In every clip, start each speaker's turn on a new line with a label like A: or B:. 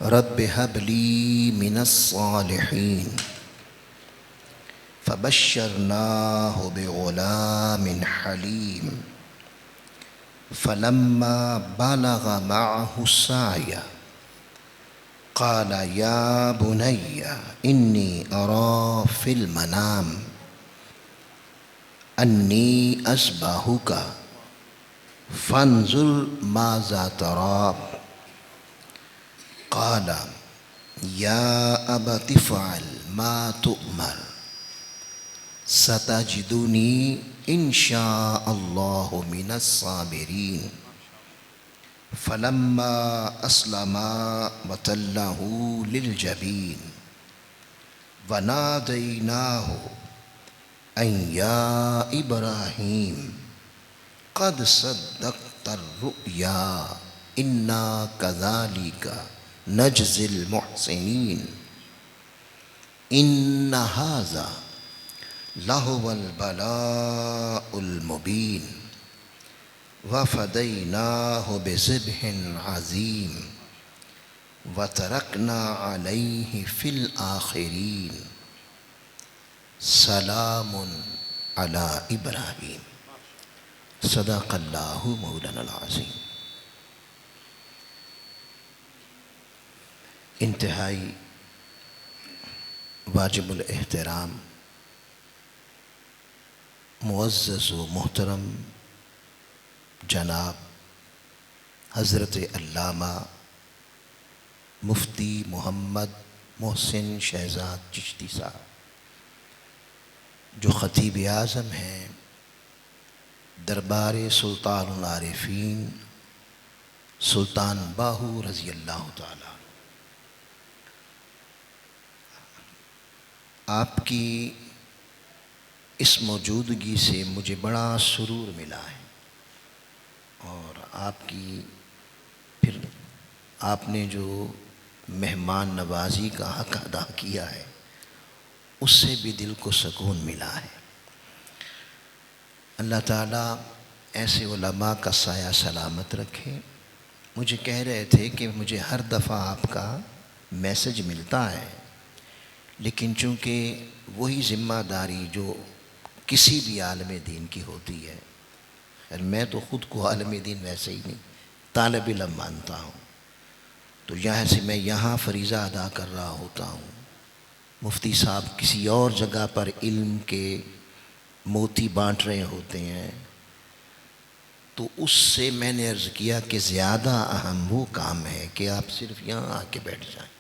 A: رب هب لي من الصالحين فبشرناه بغلام حليم فلما بلغ معه السعي قال يا بني إني أرى في المنام أني أذبحك فانظر ماذا ترى قال يا أبت افعل ما تؤمر ستجدني إن شاء الله من الصابرين فلما أسلما وتله للجبين وناديناه أن يا إبراهيم قد صدقت الرؤيا إنا كذلك نجزي المحسنين إن هذا لهو البلاء المبين وفديناه بذبح عظيم وتركنا عليه في الآخرين سلام على إبراهيم صدق اللہ مولانا العظیم۔ انتہائی واجب الاحترام معزز و محترم جناب حضرت علامہ مفتی محمد محسن شہزاد چشتی صاحب جو خطیب اعظم ہیں دربار سلطان العارفین سلطان باہو رضی اللہ تعالیٰ، آپ کی اس موجودگی سے مجھے بڑا سرور ملا ہے، اور آپ کی پھر آپ نے جو مہمان نوازی کا حق ادا کیا ہے اس سے بھی دل کو سکون ملا ہے۔ اللہ تعالیٰ ایسے علماء کا سایہ سلامت رکھے۔ مجھے کہہ رہے تھے کہ مجھے ہر دفعہ آپ کا میسج ملتا ہے، لیکن چونکہ وہی ذمہ داری جو کسی بھی عالم دین کی ہوتی ہے، خیر میں تو خود کو عالم دین ویسے ہی نہیں، طالب علم مانتا ہوں، تو یہاں سے میں یہاں فریضہ ادا کر رہا ہوتا ہوں، مفتی صاحب کسی اور جگہ پر علم کے موتی بانٹ رہے ہوتے ہیں، تو اس سے میں نے عرض کیا کہ زیادہ اہم وہ کام ہے کہ آپ صرف یہاں آ کے بیٹھ جائیں۔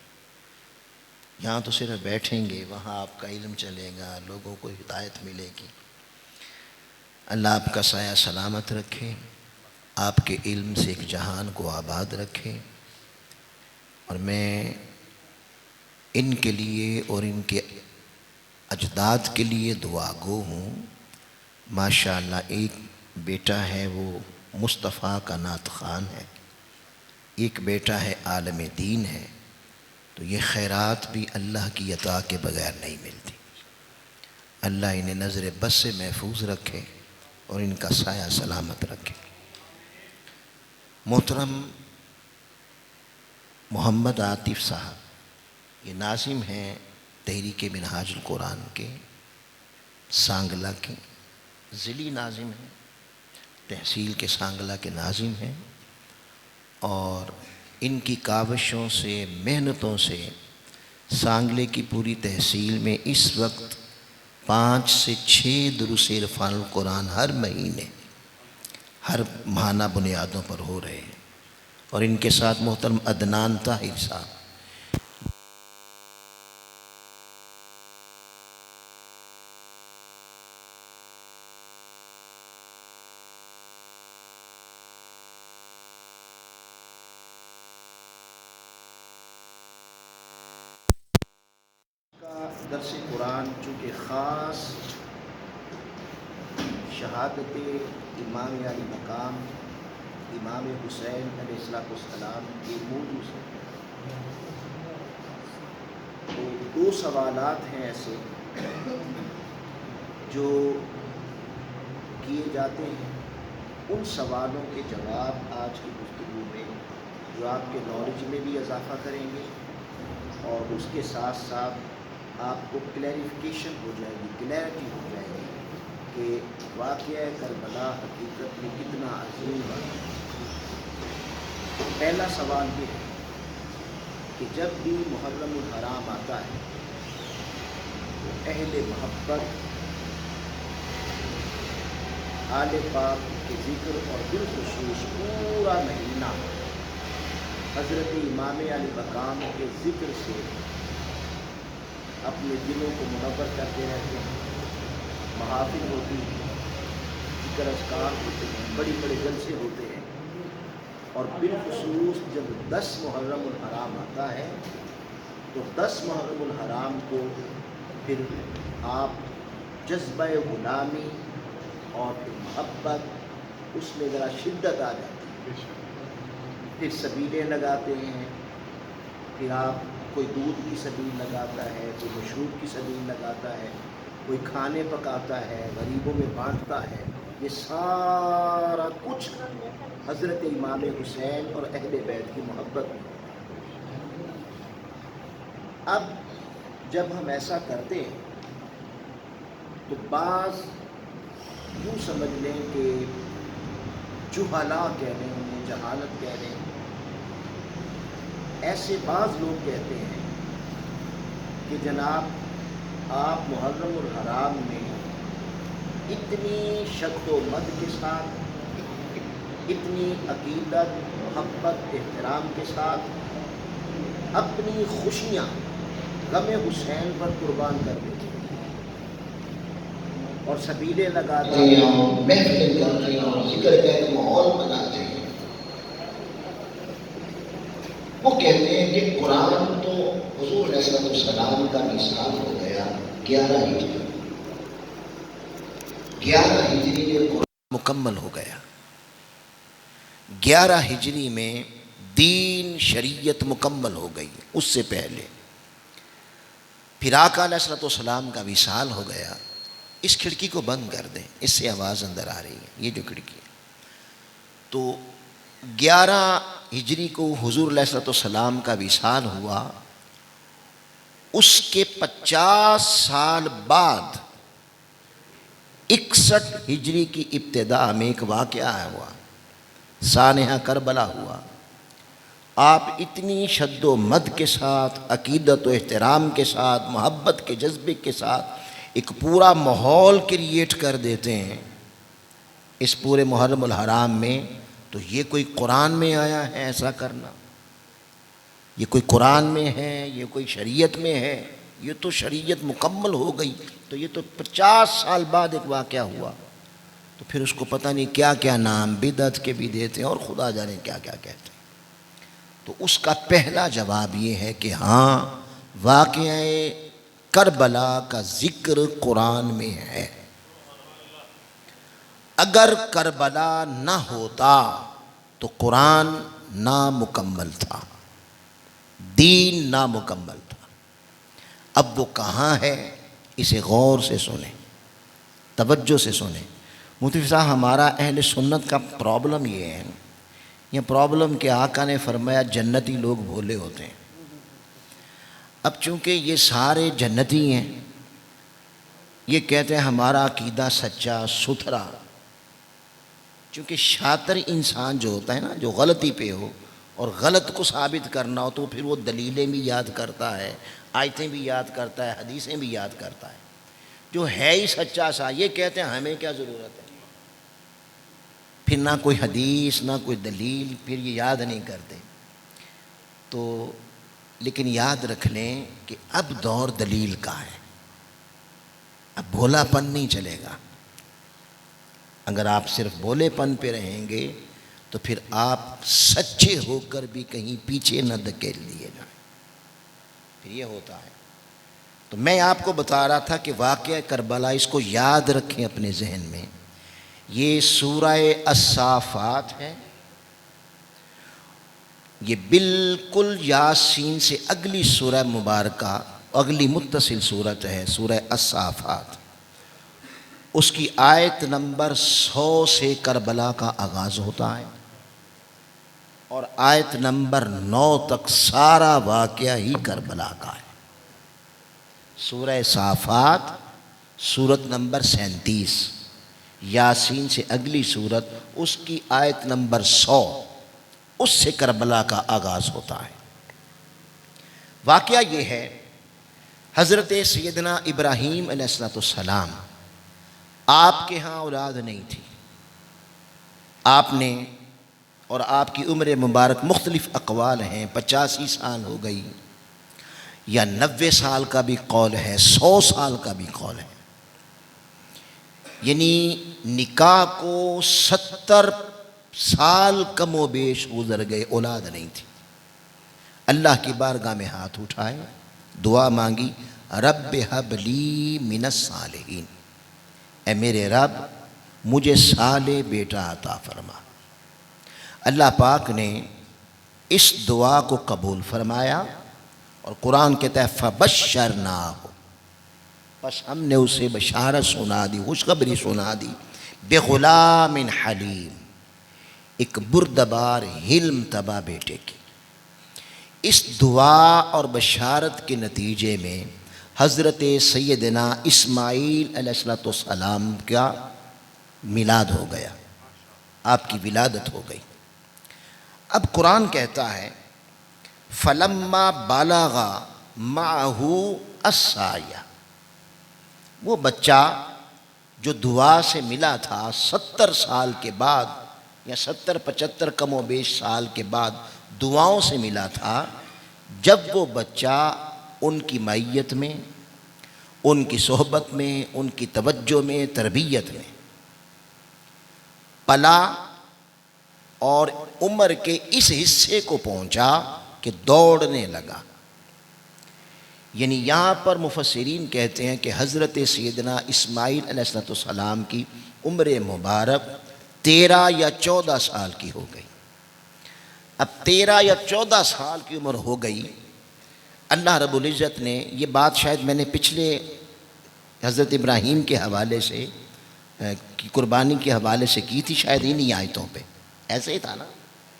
A: یہاں تو صرف بیٹھیں گے، وہاں آپ کا علم چلے گا، لوگوں کو ہدایت ملے گی۔ اللہ آپ کا سایہ سلامت رکھے، آپ کے علم سے ایک جہان کو آباد رکھے، اور میں ان کے لیے اور ان کے اجداد کے لیے دعا گو ہوں۔ ماشاءاللہ ایک بیٹا ہے وہ مصطفیٰ کا نعت خوان ہے، ایک بیٹا ہے عالم دین ہے، تو یہ خیرات بھی اللہ کی عطا کے بغیر نہیں ملتی۔ اللہ انہیں نظر بس سے محفوظ رکھے اور ان کا سایہ سلامت رکھے۔ محترم محمد عاطف صاحب یہ ناظم ہیں تحریک منہاج القرآن کے، سانگلہ کے ضلعی ناظم ہیں، تحصیل کے سانگلہ کے ناظم ہیں، اور ان کی کاوشوں سے محنتوں سے سانگلے کی پوری تحصیل میں اس وقت 5 سے 6 دروس عرفان القرآن ہر مہینے ہر ماہانہ بنیادوں پر ہو رہے ہیں، اور ان کے ساتھ محترم عدنان طاہر صاحب درس قرآن چونکہ خاص شہادت امام علی مقام امام حسین علیہ السلام کے موضوع سے، تو 2 سوالات ہیں ایسے جو کیے جاتے ہیں، ان سوالوں کے جواب آج کی گفتگو میں جو آپ کے نالج میں بھی اضافہ کریں گے، اور اس کے ساتھ ساتھ آپ کو کلیریفیکیشن ہو جائے گی، کلیئرٹی ہو جائے گی کہ واقعہ کربلا حقیقت میں کتنا عظیم واقعہ ہے۔ پہلا سوال یہ ہے کہ جب بھی محرم الحرام آتا ہے تو اہل محبت، آل پاک کے ذکر اور بالخصوص پورا مہینہ حضرت امام علی مقام کے ذکر سے اپنے دلوں کو منور کرتے رہتے ہیں۔ محافل ہوتی ہیں، ذکر اذکار ہوتے ہیں، بڑے بڑے جلسے ہوتے ہیں، اور بالخصوص جب 10 محرم الحرام آتا ہے تو 10 محرم الحرام کو پھر آپ جذبہ غلامی اور پھر محبت، اس میں ذرا شدت آ جاتی ہے، پھر سبیلیں لگاتے ہیں، پھر آپ کوئی دودھ کی سبیل لگاتا ہے، کوئی مشروب کی سبیل لگاتا ہے، کوئی کھانے پکاتا ہے، غریبوں میں بانٹتا ہے۔ یہ سارا کچھ حضرت امام حسین اور اہل بیت کی محبت میں ہوتا ہے۔ اب جب ہم ایسا کرتے ہیں تو بعض یوں سمجھ لیں کہ جہلا کہہ لیں، انہیں جہالت کہہ لیں، ایسے بعض لوگ کہتے ہیں کہ جناب آپ محرم الحرام میں اتنی شد و مد کے ساتھ، اتنی عقیدت، محبت، احترام کے ساتھ اپنی خوشیاں غم حسین پر قربان کر دیتے ہیں، اور سبیلیں لگاتے ہیں، محفلیں کرتے ہیں، اور ذکر کا ماحول بناتے ہیں۔ وہ کہتے ہیں کہ قرآن تو حضور علیہ السلام کا وصال ہو گیا 11 ہجری، 11 ہجری میں قرآن مکمل ہو گیا، 11 ہجری میں دین شریعت مکمل ہو گئی۔ اس سے پہلے پھر آقا علیہ السلام کا وصال ہو گیا۔ اس کھڑکی کو بند کر دیں، اس سے آواز اندر آ رہی ہے، یہ جو کھڑکی ہے۔ تو 11 ہجری کو حضور علیہ السلام کا وصال ہوا، اس کے 50 سال بعد 61 ہجری کی ابتدا میں ایک واقعہ ہوا، سانحہ کربلا ہوا۔ آپ اتنی شد و مد کے ساتھ، عقیدت و احترام کے ساتھ، محبت کے جذبے کے ساتھ ایک پورا ماحول کریٹ کر دیتے ہیں اس پورے محرم الحرام میں۔ تو یہ کوئی قرآن میں آیا ہے ایسا کرنا؟ یہ کوئی قرآن میں ہے؟ یہ کوئی شریعت میں ہے؟ یہ تو شریعت مکمل ہو گئی، تو یہ تو 50 سال بعد ایک واقعہ ہوا۔ تو پھر اس کو پتہ نہیں کیا کیا نام بدعت کے بھی دیتے ہیں، اور خدا جانے کیا کیا کہتے ہیں۔ تو اس کا پہلا جواب یہ ہے کہ ہاں، واقعہ کربلا کا ذکر قرآن میں ہے۔ اگر کربلا نہ ہوتا تو قرآن نامکمل تھا، دین نامکمل تھا۔ اب وہ کہاں ہے؟ اسے غور سے سنیں، توجہ سے سنیں۔ مفتی صاحب، ہمارا اہل سنت کا پرابلم یہ ہے، یہ پرابلم کہ آقا نے فرمایا جنتی لوگ بھولے ہوتے ہیں۔ اب چونکہ یہ سارے جنتی ہیں، یہ کہتے ہیں ہمارا عقیدہ سچا ستھرا۔ چونکہ شاطر انسان جو ہوتا ہے نا، جو غلطی پہ ہو اور غلط کو ثابت کرنا ہو، تو پھر وہ دلیلیں بھی یاد کرتا ہے، آیتیں بھی یاد کرتا ہے، حدیثیں بھی یاد کرتا ہے۔ جو ہے ہی سچا سا، یہ کہتے ہیں ہمیں کیا ضرورت ہے، پھر نہ کوئی حدیث نہ کوئی دلیل، پھر یہ یاد نہیں کرتے۔ تو لیکن یاد رکھ لیں کہ اب دور دلیل کا ہے، اب بھولا پن نہیں چلے گا۔ اگر آپ صرف بھولے پن پہ رہیں گے تو پھر آپ سچے ہو کر بھی کہیں پیچھے نہ دھکیل لیے جائیں، پھر یہ ہوتا ہے۔ تو میں آپ کو بتا رہا تھا کہ واقعہ کربلا، اس کو یاد رکھیں اپنے ذہن میں۔ یہ سورہ الصافات ہے، یہ بالکل یاسین سے اگلی سورہ مبارکہ، اگلی متصل سورت ہے سورہ الصافات۔ اس کی آیت نمبر 100 سے کربلا کا آغاز ہوتا ہے، اور آیت نمبر 9 تک سارا واقعہ ہی کربلا کا ہے۔ سورہ صافات سورت نمبر 37، یاسین سے اگلی سورت اس کی آیت نمبر 100، اس سے کربلا کا آغاز ہوتا ہے۔ واقعہ یہ ہے، حضرت سیدنا ابراہیم علیہ السلام، آپ کے ہاں اولاد نہیں تھی، آپ نے، اور آپ کی عمر مبارک مختلف اقوال ہیں، 85 سال ہو گئی یا 90 سال کا بھی قول ہے، 100 سال کا بھی قول ہے، یعنی نکاح کو 70 سال کم و بیش گزر گئے، اولاد نہیں تھی۔ اللہ کی بارگاہ میں ہاتھ اٹھائے، دعا مانگی، رب ہب لی من الصالحین، اے میرے رب مجھے صالح بیٹا عطا فرما۔ اللہ پاک نے اس دعا کو قبول فرمایا، اور قرآن کہتا ہے فبشرناہ، بس ہم نے اسے بشارت سنا دی، خوشخبری سنا دی، بغلام حلیم، ایک بردبار حلم طبع بیٹے کی۔ اس دعا اور بشارت کے نتیجے میں حضرت سیدنا اسماعیل علیہ السلام کا میلاد ہو گیا، آپ کی ولادت ہو گئی۔ اب قرآن کہتا ہے فلما بلغ معہ السعی، وہ بچہ جو دعا سے ملا تھا 70 سال کے بعد یا 70-75 کم و بیش سال کے بعد دعاؤں سے ملا تھا، جب وہ بچہ ان کی معیت میں، ان کی صحبت میں، ان کی توجہ میں، تربیت میں پلا اور عمر کے اس حصے کو پہنچا کہ دوڑنے لگا، یعنی یہاں پر مفسرین کہتے ہیں کہ حضرت سیدنا اسماعیل علیہ السلام کی عمر مبارک 13 یا 14 سال کی ہو گئی۔ اب 13 یا 14 سال کی عمر ہو گئی، اللہ رب العزت نے یہ بات، شاید میں نے پچھلے حضرت ابراہیم کے حوالے سے کی قربانی کے حوالے سے کی تھی، شاید انہی آیتوں پہ، ایسے ہی تھا نا،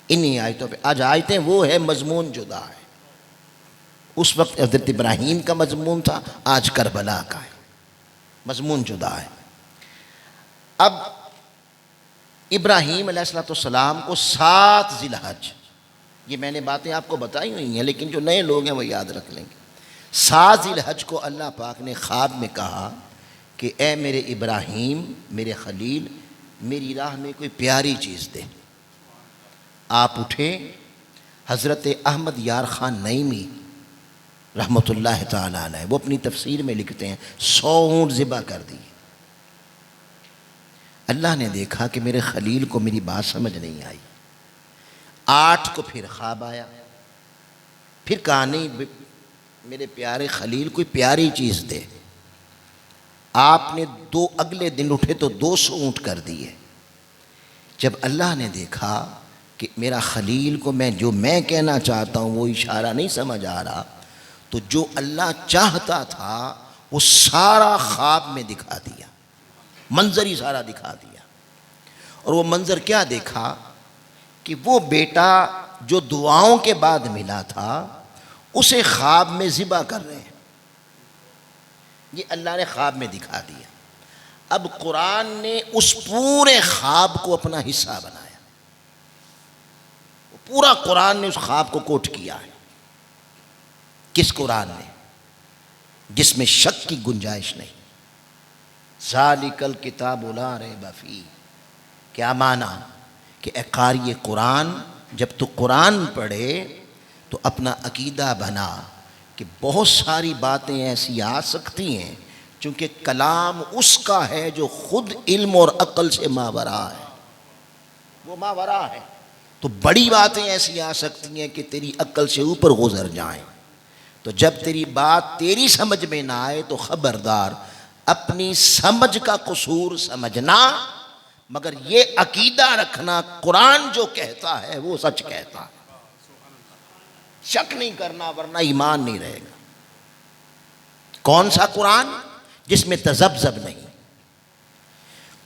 A: انہی آیتوں پہ۔ آج آیتیں وہ ہے، مضمون جدا ہے، اس وقت حضرت ابراہیم کا مضمون تھا، آج کربلا کا ہے، مضمون جدا ہے۔ اب ابراہیم علیہ السلام کو 7 ذی الحج، یہ میں نے باتیں آپ کو بتائی ہوئی ہیں لیکن جو نئے لوگ ہیں وہ یاد رکھ لیں گے، 7 ذی الحج کو اللہ پاک نے خواب میں کہا کہ اے میرے ابراہیم، میرے خلیل، میری راہ میں کوئی پیاری چیز دے۔ آپ اٹھے، حضرت احمد یار خان نعیمی رحمۃ اللہ تعالیٰ علیہ، وہ اپنی تفسیر میں لکھتے ہیں 100 اونٹ ذبح کر دی۔ اللہ نے دیکھا کہ میرے خلیل کو میری بات سمجھ نہیں آئی، 8 کو پھر خواب آیا، پھر کہا نہیں میرے پیارے خلیل کوئی پیاری چیز دے۔ آپ نے اگلے دن اٹھے تو 200 اونٹ کر دیے۔ جب اللہ نے دیکھا کہ میرا خلیل کو جو میں کہنا چاہتا ہوں وہ اشارہ نہیں سمجھ آ رہا، تو جو اللہ چاہتا تھا وہ سارا خواب میں دکھا دیا، منظر ہی سارا دکھا دیا۔ اور وہ منظر کیا دیکھا کہ وہ بیٹا جو دعاؤں کے بعد ملا تھا اسے خواب میں ذبح کر رہے ہیں، یہ اللہ نے خواب میں دکھا دیا۔ اب قرآن نے اس پورے خواب کو اپنا حصہ بنایا، پورا قرآن نے اس خواب کو کوٹ کیا ہے۔ کس قرآن نے؟ جس میں شک کی گنجائش نہیں۔ ذالک الکتاب لا ریب فیہ، کیا معنی کہ اے قاری قرآن، جب تو قرآن پڑھے تو اپنا عقیدہ بنا کہ بہت ساری باتیں ایسی آ سکتی ہیں، چونکہ کلام اس کا ہے جو خود علم اور عقل سے ماورا ہے، وہ ماورا ہے، تو بڑی باتیں ایسی آ سکتی ہیں کہ تیری عقل سے اوپر گزر جائیں۔ تو جب تیری بات تیری سمجھ میں نہ آئے تو خبردار، اپنی سمجھ کا قصور سمجھنا، مگر یہ عقیدہ رکھنا قرآن جو کہتا ہے وہ سچ کہتا ہے، شک نہیں کرنا ورنہ ایمان نہیں رہے گا۔ کون سا قرآن؟ جس میں تذبذب نہیں۔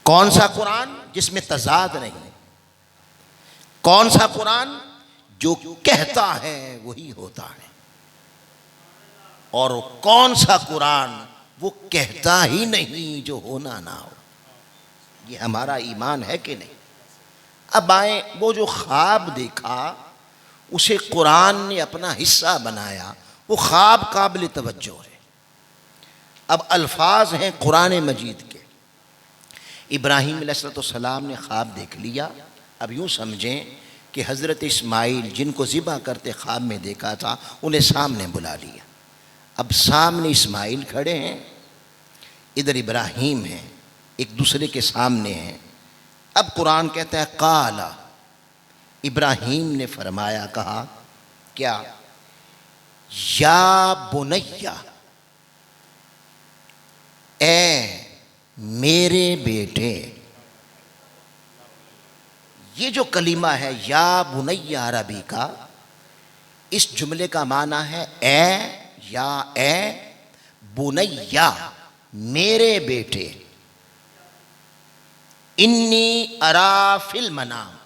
A: کون سا قرآن؟ جس میں تضاد نہیں۔ کون سا قرآن؟ جو کہتا ہے وہی ہوتا ہے، اور کون سا قرآن وہ کہتا ہی نہیں جو ہونا نہ ہو۔ یہ ہمارا ایمان ہے کہ نہیں؟ اب آئیں، وہ جو خواب دیکھا اسے قرآن نے اپنا حصہ بنایا، وہ خواب قابل توجہ ہے۔ اب الفاظ ہیں قرآن مجید کے۔ ابراہیم علیہ السلام نے خواب دیکھ لیا۔ اب یوں سمجھیں کہ حضرت اسماعیل جن کو ذبح کرتے خواب میں دیکھا تھا انہیں سامنے بلا لیا۔ اب سامنے اسماعیل کھڑے ہیں، ادھر ابراہیم ہیں، ایک دوسرے کے سامنے ہیں۔ اب قرآن کہتا ہے قال، ابراہیم نے فرمایا، کہا کیا؟ یا بنیا، اے میرے بیٹے۔ یہ جو کلمہ ہے یا بنیا عربی کا، اس جملے کا معنی ہے اے یا اے بنیا، میرے بیٹے۔ انی ارا فی المنام،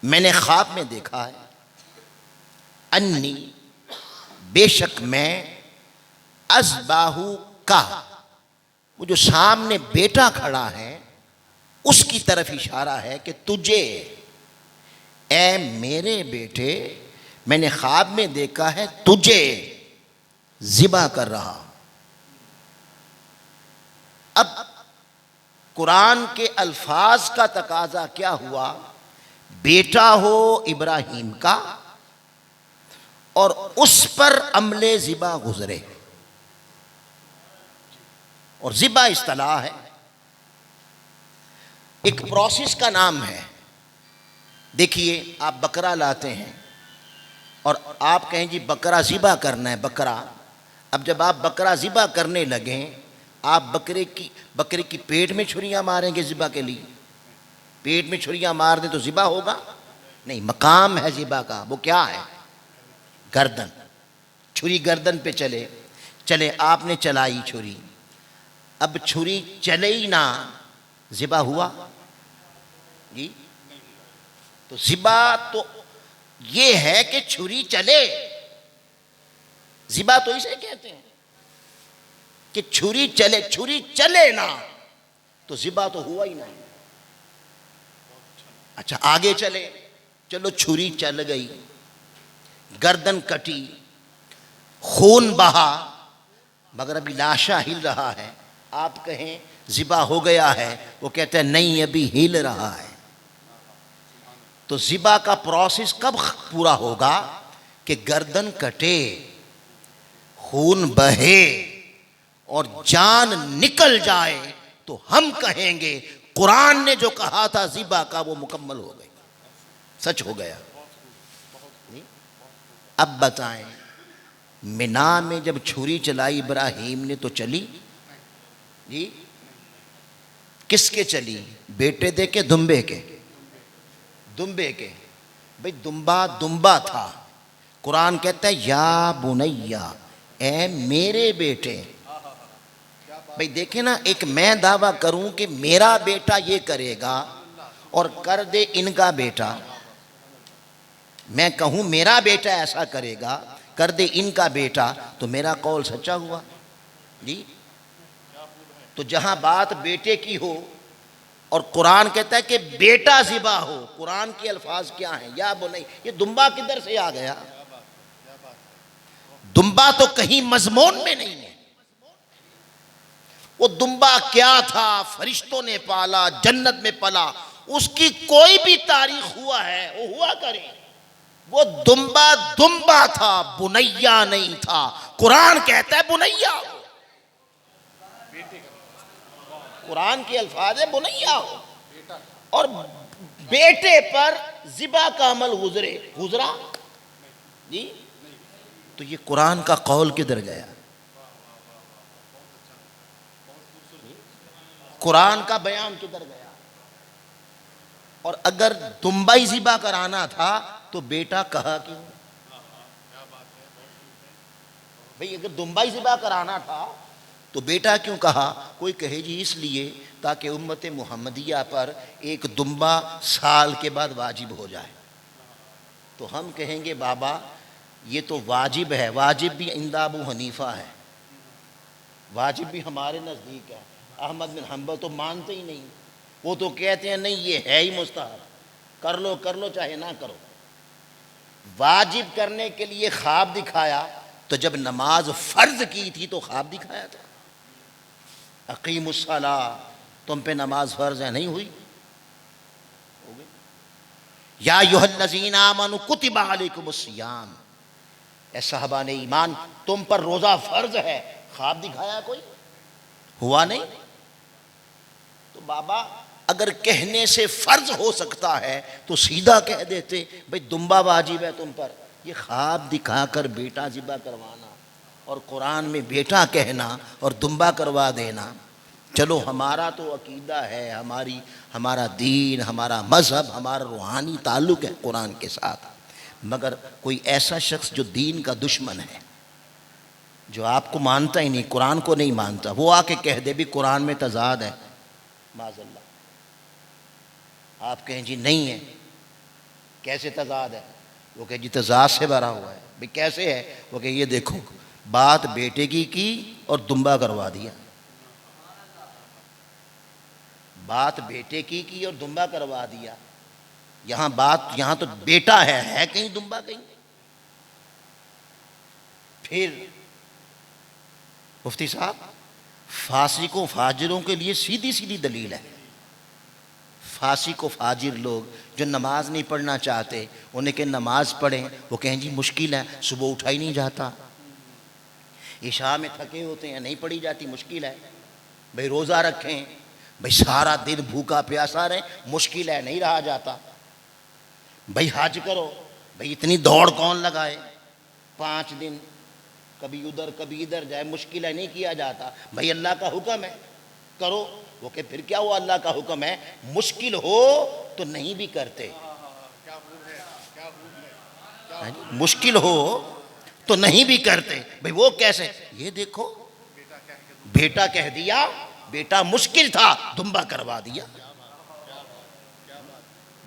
A: میں نے خواب میں دیکھا ہے، انی، بے شک میں، اذبحو کا، وہ جو سامنے بیٹا کھڑا ہے اس کی طرف اشارہ ہے کہ تجھے، اے میرے بیٹے، میں نے خواب میں دیکھا ہے تجھے ذبح کر رہا۔ اب قرآن کے الفاظ کا تقاضا کیا ہوا؟ بیٹا ہو ابراہیم کا اور اس پر عمل ذبح گزرے، اور ذبح اصطلاح ہے، ایک پروسیس کا نام ہے۔ دیکھیے، آپ بکرا لاتے ہیں اور آپ کہیں جی بکرا ذبح کرنا ہے، بکرا۔ اب جب آپ بکرا ذبح کرنے لگیں، آپ بکرے کی پیٹ میں چھریاں ماریں گے ذبح کے لیے؟ پیٹ میں چھریاں مار دیں تو ذبح ہوگا؟ نہیں، مقام ہے ذبح کا، وہ کیا ہے؟ گردن۔ چھری گردن پہ چلے، آپ نے چلائی چھری، اب چھری چلے ہی نہ، ذبح ہوا؟ جی، تو ذبح تو یہ ہے کہ چھری چلے، ذبح تو اسے کہتے ہیں کہ چھری چلے نہ، تو ذبح تو ہوا ہی نہیں۔ اچھا آگے چلو چھری چل گئی، گردن کٹی، خون بہا، مگر ابھی لاشا ہل رہا ہے، آپ کہیں ذبح ہو گیا ہے، وہ کہتے ہیں نہیں ابھی ہل رہا ہے۔ تو ذبح کا پروسیس کب پورا ہوگا؟ کہ گردن کٹے، خون بہے اور جان نکل جائے تو ہم کہیں گے قرآن نے جو کہا تھا ذبح کا وہ مکمل ہو گئی، سچ ہو گیا۔ اب بتائیں، منا میں جب چھری چلائی ابراہیم نے تو چلی؟ جی، کس کے چلی؟ بیٹے دے کے دمبے کے؟ دمبے کے۔ بھئی دمبا تھا۔ قرآن کہتا ہے یا بنیا، اے میرے بیٹے۔ بھئی دیکھیں نا، ایک میں دعویٰ کروں کہ میرا بیٹا یہ کرے گا اور کر دے ان کا بیٹا، میں کہوں میرا بیٹا ایسا کرے گا کر دے ان کا بیٹا، تو میرا قول سچا ہوا؟ جی، تو جہاں بات بیٹے کی ہو اور قرآن کہتا ہے کہ بیٹا ذبح ہو، قرآن کے الفاظ کیا ہیں؟ یا بنی، یہ دمبا کدھر سے آ گیا؟ دمبا تو کہیں مضمون میں نہیں ہے۔ وہ دمبا کیا تھا؟ فرشتوں نے پالا، جنت میں پلا، اس کی کوئی بھی تاریخ ہوا ہے وہ ہوا کرے، وہ دمبا تھا، بنیا نہیں تھا۔ قرآن کہتا ہے بنیا ہو، قرآن کے الفاظ ہے بنیا ہو، اور بیٹے پر ذبح کا عمل گزرا جی، تو یہ قرآن کا قول کدھر گیا؟ قرآن کا بیان کدھر گیا؟ اور اگر دمبئی ذبح کرانا تھا تو بیٹا کہا کیوں؟ بھئی اگر دمبئی ذبح کرانا تھا تو بیٹا کیوں کہا؟ کوئی کہے جی اس لیے تاکہ امت محمدیہ پر ایک دمبا سال کے بعد واجب ہو جائے۔ تو ہم کہیں گے بابا یہ تو واجب ہے، واجب بھی عند ابو حنیفہ ہے، واجب بھی ہمارے نزدیک ہے، احمد بن حنبل تو مانتے ہی نہیں، وہ تو کہتے ہیں نہیں یہ ہے ہی مستحب، کر لو چاہے نہ کرو۔ واجب کرنے کے لیے خواب دکھایا تو جب نماز فرض کی تھی تو خواب دکھایا تھا، اقیم الصلاۃ، تم پہ نماز فرض ہے، نہیں ہوئی، ہو گئی۔ یا ایھا الذین آمنوا کتب علیکم الصیام، اے صاحبان ایمان تم پر روزہ فرض ہے، خواب دکھایا کوئی، ہوا نہیں۔ تو بابا اگر کہنے سے فرض ہو سکتا ہے تو سیدھا کہہ دیتے بھئی دمبا واجب ہے تم پر، یہ خواب دکھا کر بیٹا ذبح کروانا اور قرآن میں بیٹا کہنا اور دمبا کروا دینا، چلو ہمارا تو عقیدہ ہے، ہمارا دین، ہمارا مذہب، ہمارا روحانی تعلق ہے قرآن کے ساتھ، مگر کوئی ایسا شخص جو دین کا دشمن ہے، جو آپ کو مانتا ہی نہیں، قرآن کو نہیں مانتا، وہ آ کے کہہ دے بھی قرآن میں تضاد ہے، معاذ اللہ، آپ کہیں جی نہیں ہے، کیسے تضاد ہے؟ وہ کہ جی تضاد سے بھرا ہوا ہے، بھئی کیسے ہے؟ وہ کہ یہ دیکھو بات بیٹے کی اور دمبا کروا دیا، بات بیٹے کی اور دمبا کروا دیا، یہاں تو بیٹا ہے کہیں دمبا کہیں۔ پھر مفتی صاحب فاسقوں فاجروں کے لیے سیدھی سیدھی دلیل ہے، فاسق و فاجر لوگ جو نماز نہیں پڑھنا چاہتے انہیں کہ نماز پڑھیں، وہ کہیں جی مشکل ہے، صبح اٹھا ہی نہیں جاتا، عشاء میں تھکے ہوتے ہیں نہیں پڑھی جاتی، مشکل ہے، بھئی روزہ رکھیں، بھئی سارا دن بھوکا پیاسا رہیں، مشکل ہے نہیں رہا جاتا، بھئی حج کرو، بھئی اتنی دوڑ کون لگائے، 5 دن کبھی ادھر کبھی ادھر جائے، مشکل ہے نہیں کیا جاتا، بھئی اللہ کا حکم ہے کرو، وہ کہ پھر کیا ہوا اللہ کا حکم ہے، مشکل ہو تو نہیں بھی کرتے، مشکل ہو تو نہیں بھی کرتے، بھئی وہ کیسے؟ یہ دیکھو بیٹا کہہ دیا، بیٹا مشکل تھا دمبا کروا دیا،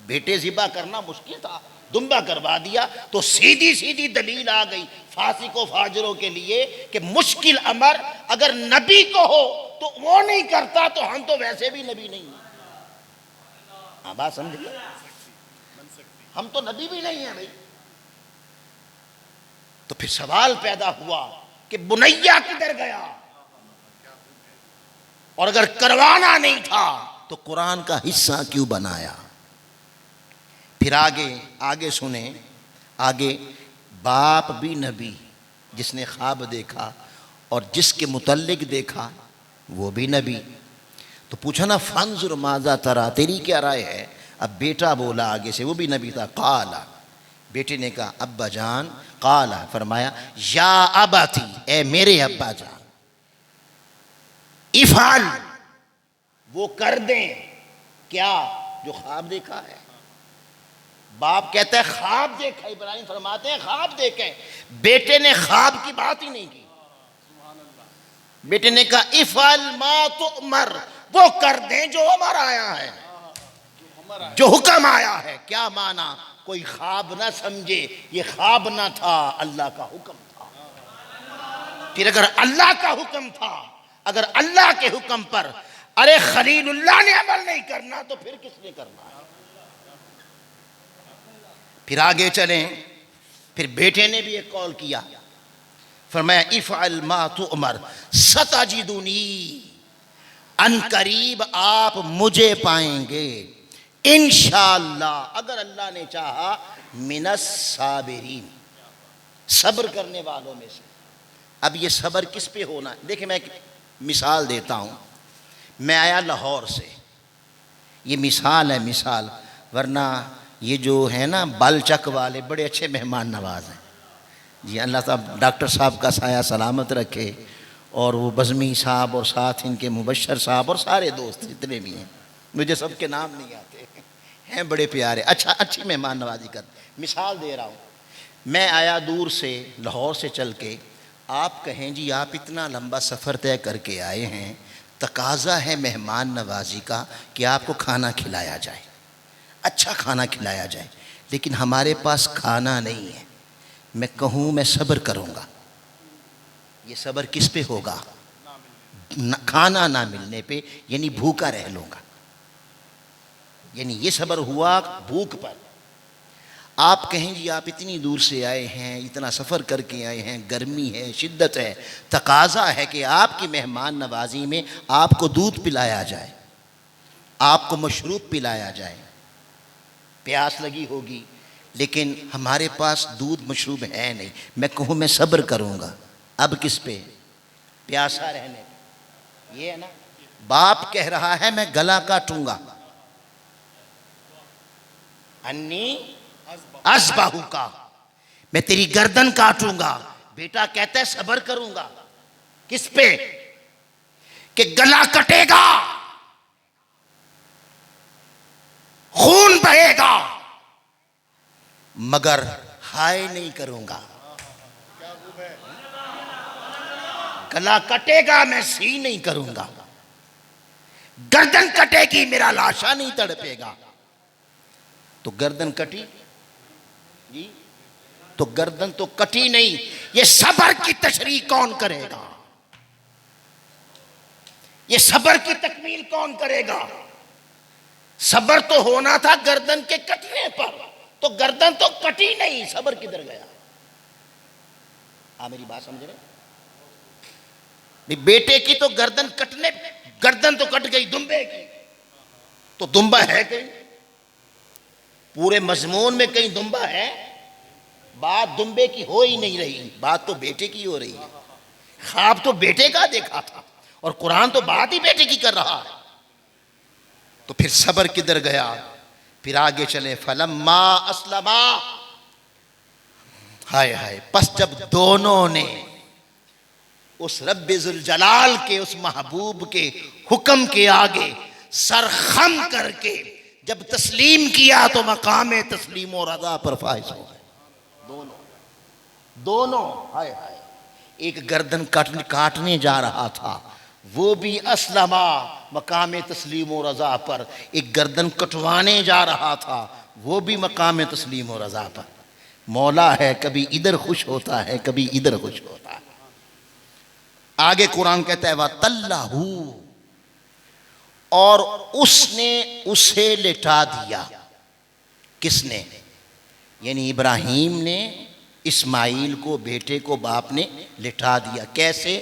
A: بیٹے ذبح کرنا مشکل تھا دمبا کروا دیا، تو سیدھی سیدھی دلیل آ گئی فاسق و فاجروں کے لیے کہ مشکل امر اگر نبی کو ہو تو وہ نہیں کرتا تو ہم تو ویسے بھی نبی نہیں ہیں، ہاں بات سمجھ لیں، ہم تو نبی بھی نہیں ہیں بھائی۔ تو پھر سوال پیدا ہوا کہ بنیا کدھر گیا، اور اگر کروانا نہیں تھا تو قرآن کا حصہ کیوں بنایا؟ پھر آگے سنیں، آگے باپ بھی نبی، جس نے خواب دیکھا اور جس کے متعلق دیکھا وہ بھی نبی، تو پوچھا نا فانظر ماذا ترى، تیری کیا رائے ہے؟ اب بیٹا بولا آگے سے، وہ بھی نبی تھا، قال، بیٹے نے کہا ابا جان، قال فرمایا یا اباتی، اے میرے ابا جان، افعل، وہ کر دیں کیا جو خواب دیکھا ہے۔ باپ کہتا ہے خواب دیکھا، ابراہیم فرماتے ہیں خواب دیکھیں، بیٹے نے خواب کی بات ہی نہیں کی، بیٹے نے کہا افعل ما تؤمر، وہ کر دیں جو امر آیا ہے، جو حکم آیا ہے۔ کیا معنی؟ کوئی خواب نہ سمجھے یہ خواب نہ تھا، اللہ کا حکم تھا۔ پھر اگر اللہ کا حکم تھا، اگر اللہ کے حکم پر ارے خلیل اللہ نے عمل نہیں کرنا تو پھر کس نے کرنا ہے؟ پھر آگے چلیں، پھر بیٹے نے بھی ایک قول کیا، فرمایا افعل ما تؤمر ستجدنی، ان قریب آپ مجھے پائیں گے انشاءاللہ، اگر اللہ نے چاہا، من الصابرین، صبر کرنے والوں میں سے۔ اب یہ صبر کس پہ ہونا ہے؟ دیکھیں میں ایک مثال دیتا ہوں، میں آیا لاہور سے، یہ مثال ہے مثال، ورنہ یہ جو ہے نا بالچک والے بڑے اچھے مہمان نواز ہیں جی، اللہ صاحب ڈاکٹر صاحب کا سایہ سلامت رکھے، اور وہ بزمی صاحب اور ساتھ ان کے مبشر صاحب اور سارے دوست جتنے بھی ہیں، مجھے سب کے نام نہیں آتے ہیں، بڑے پیارے، اچھی مہمان نوازی کرتے۔ مثال دے رہا ہوں، میں آیا دور سے لاہور سے چل کے، آپ کہیں جی آپ اتنا لمبا سفر طے کر کے آئے ہیں، تقاضا ہے مہمان نوازی کا کہ آپ کو کھانا کھلایا جائے، اچھا کھانا کھلایا جائے، لیکن ہمارے پاس کھانا نہیں ہے، میں کہوں میں صبر کروں گا، یہ صبر کس پہ ہوگا؟ کھانا نہ ملنے پہ، یعنی بھوکا رہ لوں گا، یعنی یہ صبر ہوا بھوک پر۔ آپ کہیں جی آپ اتنی دور سے آئے ہیں، اتنا سفر کر کے آئے ہیں، گرمی ہے، شدت ہے، تقاضا ہے کہ آپ کی مہمان نوازی میں آپ کو دودھ پلایا جائے، آپ کو مشروب پلایا جائے، پیاس لگی ہوگی، لیکن ہمارے پاس دودھ مشروب ہے نہیں، میں کہوں میں صبر کروں گا، اب کس پہ؟ پیاسا رہنے پہ، یہ ہے نا۔ باپ کہہ رہا ہے میں گلا کاٹوں گا، انی اذبحو کا، میں تیری گردن کاٹوں گا، بیٹا کہتا ہے صبر کروں گا، کس پہ؟ کہ گلا کٹے گا، خون بہے گا، مگر ہائے نہیں کروں گا۔ گلا کٹے گا میں سی نہیں کروں گا، گردن کٹے گی میرا لاشا نہیں تڑپے گا۔ تو گردن کٹی جی، تو گردن تو کٹی نہیں، یہ صبر کی تشریح کون کرے گا؟ یہ صبر کی تکمیل کون کرے گا؟ صبر تو ہونا تھا گردن کے کٹنے پر، تو گردن تو کٹی نہیں، صبر کدھر گیا؟ میری بات سمجھ رہے؟ بیٹے کی تو گردن کٹنے، گردن تو کٹ گئی دمبے کی، تو دمبا ہے کہیں؟ پورے مضمون میں کہیں دمبا ہے؟ بات دمبے کی ہو ہی نہیں رہی، بات تو بیٹے کی ہو رہی ہے۔ خواب تو بیٹے کا دیکھا تھا، اور قرآن تو بات ہی بیٹے کی کر رہا ہے، تو پھر صبر کدھر گیا؟ پھر آگے چلے، فلما اسلما، ہائے ہائے، پس جب دونوں نے اس رب ذوالجلال کے، اس محبوب کے حکم کے آگے سر خم کر کے جب تسلیم کیا، تو مقام تسلیم و رضا پر فائز ہو گئے دونوں۔ ہائے ہائے، ایک گردن کاٹنے جا رہا تھا، وہ بھی اسلمہ مقام تسلیم و رضا پر، ایک گردن کٹوانے جا رہا تھا، وہ بھی مقام تسلیم و رضا پر۔ مولا ہے، کبھی ادھر خوش ہوتا ہے، کبھی ادھر خوش ہوتا ہے۔ آگے قرآن کہتا ہے وَطَلَّهُ، اور اس نے اسے لٹا دیا۔ کس نے؟ یعنی ابراہیم نے اسماعیل کو، بیٹے کو، باپ نے لٹا دیا۔ کیسے؟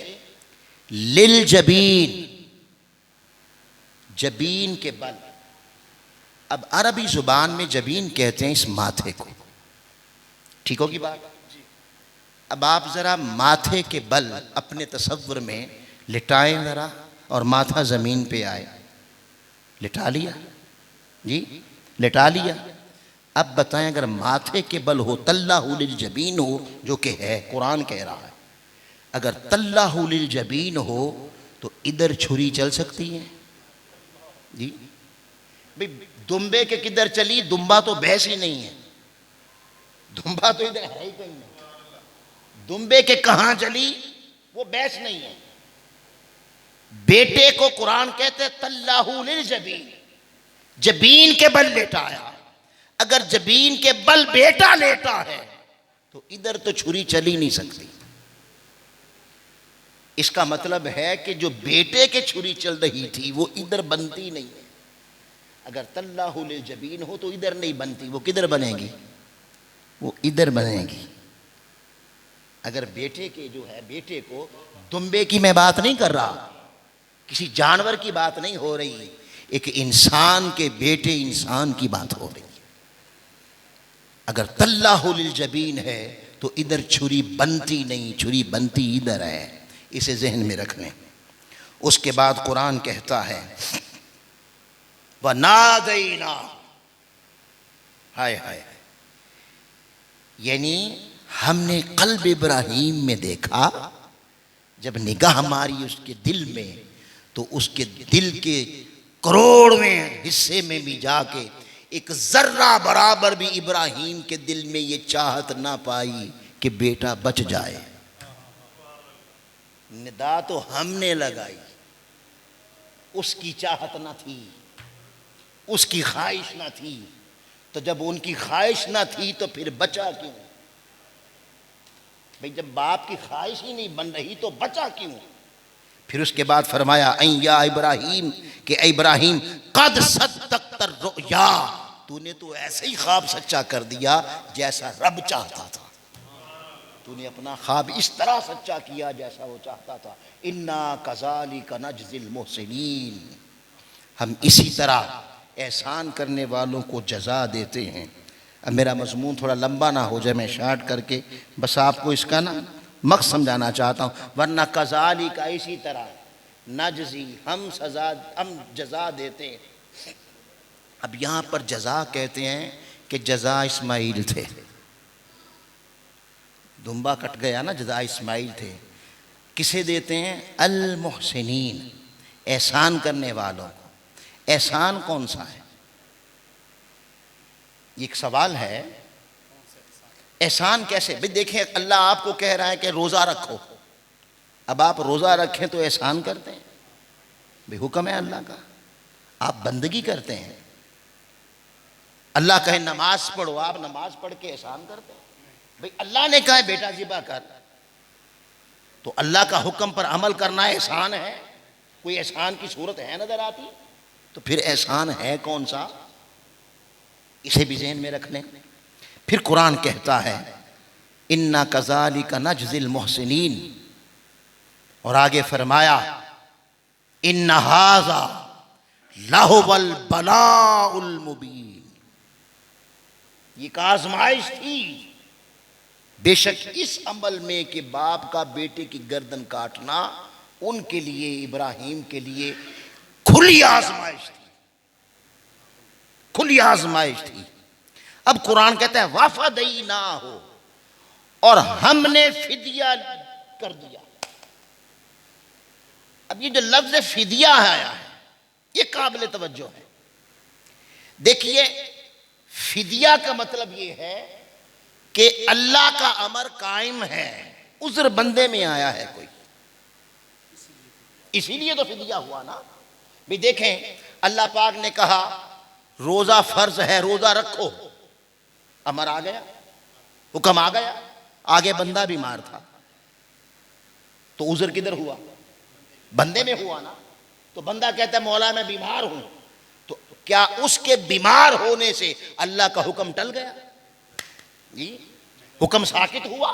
A: لِلْجَبِین، جبین کے بل۔ اب عربی زبان میں جبین کہتے ہیں اس ماتھے کو، ٹھیک ہوگی بات؟ اب آپ ذرا ماتھے کے بل اپنے تصور میں لٹائیں ذرا، اور ماتھا زمین پہ آئے، لٹا لیا جی، لٹا لیا۔ اب بتائیں اگر ماتھے کے بل ہو، تَلَّهُ لِلْجَبِین ہو، جو کہ ہے، قرآن کہہ رہا ہے، اگر تَلَّهُ لِلْجَبِین ہو تو ادھر چھری چل سکتی ہے جی؟ بھئی دمبے کے کدھر چلی؟ دمبا تو بھینس ہی نہیں ہے، دمبا تو ادھر ہے ہی کہیں نہیں، دمبے کے کہاں چلی؟ وہ بھینس نہیں ہے۔ بیٹے کو قرآن کہتے تَلَّهُ لِلْجَبِین، جبین کے بل لیٹایا۔ اگر جبین کے بل بیٹا لیٹا ہے تو ادھر تو چھری چلی نہیں سکتی۔ اس کا مطلب ہے کہ جو بیٹے کے چھری چل رہی تھی وہ ادھر بنتی نہیں ہے۔ اگر تَلَّهُ لِلْجَبِین ہو تو ادھر نہیں بنتی، وہ کدھر بنے گی؟ وہ ادھر بنے گی۔ اگر بیٹے کے جو ہے، بیٹے کو، دمبے کی میں بات نہیں کر رہا، کسی جانور کی بات نہیں ہو رہی، ایک انسان کے بیٹے انسان کی بات ہو رہی ہے۔ اگر تَلَّهُ لِلْجَبِین ہے تو ادھر چھری بنتی نہیں، چھری بنتی ادھر ہے، اسے ذہن میں رکھ لیں۔ اس کے بعد قرآن کہتا ہے وَنَادَيْنَا، ہائے ہائے، یعنی ہم نے قلب ابراہیم میں دیکھا، جب نگاہ ماری اس کے دل میں، تو اس کے دل کے کروڑویں حصے میں بھی جا کے ایک ذرہ برابر بھی ابراہیم کے دل میں یہ چاہت نہ پائی کہ بیٹا بچ جائے۔ ندا تو ہم نے لگائی، اس کی چاہت نہ تھی، اس کی خواہش نہ تھی، تو جب ان کی خواہش نہ تھی تو پھر بچا کیوں؟ بھئی جب باپ کی خواہش ہی نہیں بن رہی تو بچا کیوں؟ پھر اس کے بعد فرمایا این یا ابراہیم کہ اے ابراہیم قد صدقت الرؤیا، تو نے تو ایسے ہی خواب سچا کر دیا جیسا رب چاہتا تھا، تو نے اپنا خواب اس طرح سچا کیا جیسا وہ چاہتا تھا۔ انا کذالک نجزی المحسنین، ہم اسی طرح احسان کرنے والوں کو جزا دیتے ہیں۔ اب میرا مضمون تھوڑا لمبا نہ ہو جائے، میں شارٹ کر کے بس آپ کو اس کا نا مقصد سمجھانا چاہتا ہوں، ورنہ کذالک اسی طرح نجزی ہم جزا دیتے ہیں۔ اب یہاں پر جزا کہتے ہیں کہ جزا اسماعیل تھے، دمبا کٹ گیا نا، جزا اسماعیل تھے۔ کسے دیتے ہیں؟ المحسنین، احسان کرنے والوں کو۔ احسان کون سا ہے؟ یہ ایک سوال ہے، احسان کیسے؟ بھئی دیکھیں اللہ آپ کو کہہ رہا ہے کہ روزہ رکھو، اب آپ روزہ رکھیں تو احسان کرتے ہیں، بھئی حکم ہے اللہ کا، آپ بندگی کرتے ہیں۔ اللہ کہے نماز پڑھو، آپ نماز پڑھ کے احسان کرتے ہیں۔ بھئی اللہ نے کہا ہے بیٹا ذبح کر، تو اللہ کا حکم پر عمل کرنا احسان ہے؟ کوئی احسان کی صورت ہے نظر آتی؟ تو پھر احسان ہے کون سا؟ اسے بھی ذہن میں رکھ لیں۔ پھر قرآن کہتا ہے اِنَّا كَذَلِكَ نَجْزِي الْمُحْسِنِينَ، اور آگے فرمایا اِنَّ هَذَا لَهُوَ الْبَلَاءُ الْمُبِينُ، یہ ایک آزمائش تھی بے شک اس عمل میں کہ باپ کا بیٹے کی گردن کاٹنا ان کے لیے، ابراہیم کے لیے کھلی آزمائش تھی، کھلی آزمائش تھی۔ اب قرآن کہتا ہے وَفَدَيْنَاهُ، اور ہم نے فدیہ کر دیا۔ اب یہ جو لفظ فدیہ آیا ہے یہ قابل توجہ ہے۔ دیکھیے فدیہ کا مطلب یہ ہے کہ اللہ کا امر قائم ہے، عذر بندے میں آیا ہے کوئی، اسی لیے تو فدیہ ہوا نا۔ بھی دیکھیں اللہ پاک نے کہا روزہ فرض ہے، روزہ رکھو، امر آ گیا، حکم آ گیا، آگے بندہ بیمار تھا تو عذر کدھر ہوا؟ بندے میں ہوا نا۔ تو بندہ کہتا ہے مولا میں بیمار ہوں، تو کیا اس کے بیمار ہونے سے اللہ کا حکم ٹل گیا؟ جی حکم ساکت ہوا؟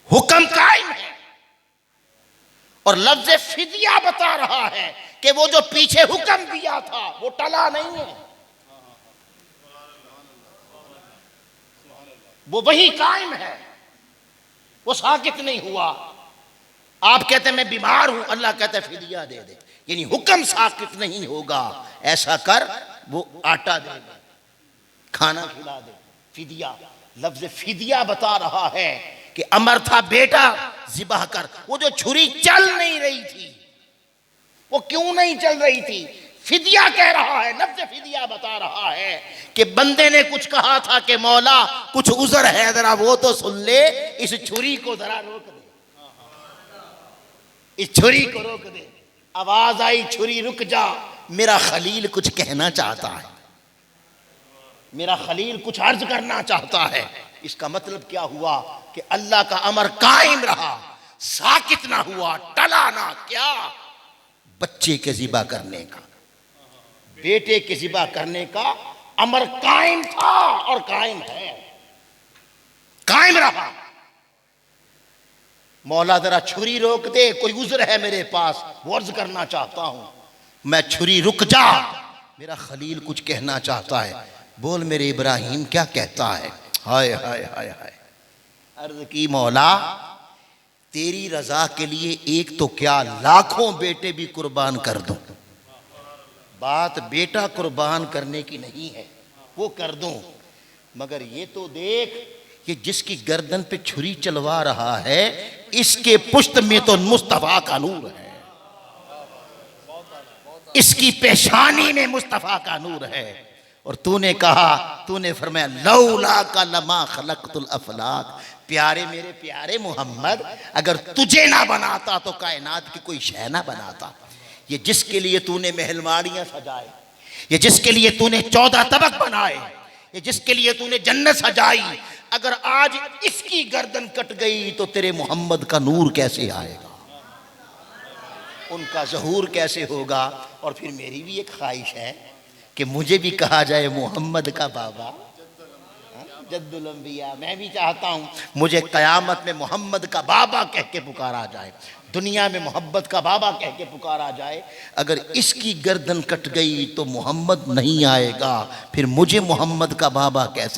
A: حکم قائم ہے۔ اور لفظ فدیہ بتا رہا ہے کہ وہ جو پیچھے حکم دیا تھا وہ ٹلا نہیں ہے، وہ وہی قائم ہے، وہ ساکت نہیں ہوا۔ آپ کہتے ہیں میں بیمار ہوں، اللہ کہتا ہے فدیہ دے دے، یعنی حکم ساکت نہیں ہوگا، ایسا کر وہ آٹا دے دے، کھانا کھلا دے، فدیہ۔ لفظ فدیہ بتا رہا ہے کہ امر تھا بیٹا ذبح کر، وہ جو چھری چل نہیں رہی تھی، وہ کیوں نہیں چل رہی تھی؟ فدیہ کہہ رہا ہے، لفظ فدیہ بتا رہا ہے کہ بندے نے کچھ کہا تھا کہ مولا کچھ عذر ہے ذرا وہ تو سن لے، اس چھری کو ذرا روک دے، اس چھری کو روک دے۔ آواز آئی چھری رک جا، میرا خلیل کچھ کہنا چاہتا ہے، میرا خلیل کچھ عرض کرنا چاہتا ہے۔ اس کا مطلب کیا ہوا کہ اللہ کا امر قائم رہا، ساکت نہ ہوا، ٹلا نہ۔ کیا؟ بچے کے ذبح کرنے کا، بیٹے کے ذبح کرنے کا امر قائم تھا اور قائم ہے، قائم رہا۔ مولا ذرا چھری روک دے، کوئی عذر ہے میرے پاس، وہ عرض کرنا چاہتا ہوں، میں چھری رک جا، میرا خلیل کچھ کہنا چاہتا ہے، بول میرے ابراہیم کیا کہتا ہے؟ ہائے ہائے ہائے ہائے، عرض کی مولا تیری رضا کے لیے ایک تو کیا لاکھوں بیٹے بھی قربان کر دوں، بات بیٹا قربان کرنے کی نہیں ہے، وہ کر دوں، مگر یہ تو دیکھ کہ جس کی گردن پہ چھری چلوا رہا ہے اس کے پشت میں تو مصطفیٰ کا نور ہے، اس کی پیشانی میں مصطفیٰ کا نور ہے۔ اور تو نے کہا، تو نے فرمایا لولا کا لما خلقت الافلاک، پیارے میرے پیارے محمد اگر تجھے نہ بناتا تو کائنات کی کوئی شے نہ بناتا۔ یہ جس کے لیے تو نے محل ماڑیاں سجائے، یہ جس کے لیے تو نے 14 طبق بنائے، کہ جس کے لیے تو نے جنت سجائی، اگر آج اس کی گردن کٹ گئی تو تیرے محمد کا نور کیسے آئے گا، ان کا ظہور کیسے ہوگا؟ اور پھر میری بھی ایک خواہش ہے کہ مجھے بھی کہا جائے محمد کا بابا، جد الانبیاء۔ میں بھی چاہتا ہوں مجھے قیامت میں محمد کا بابا کہہ کے پکارا جائے، دنیا میں محبت کا بابا کہہ کے پکارا جائے۔ اگر اس کی گردن کٹ گئی تو محمد نہیں آئے گا، پھر مجھے محمد کا بابا کیسے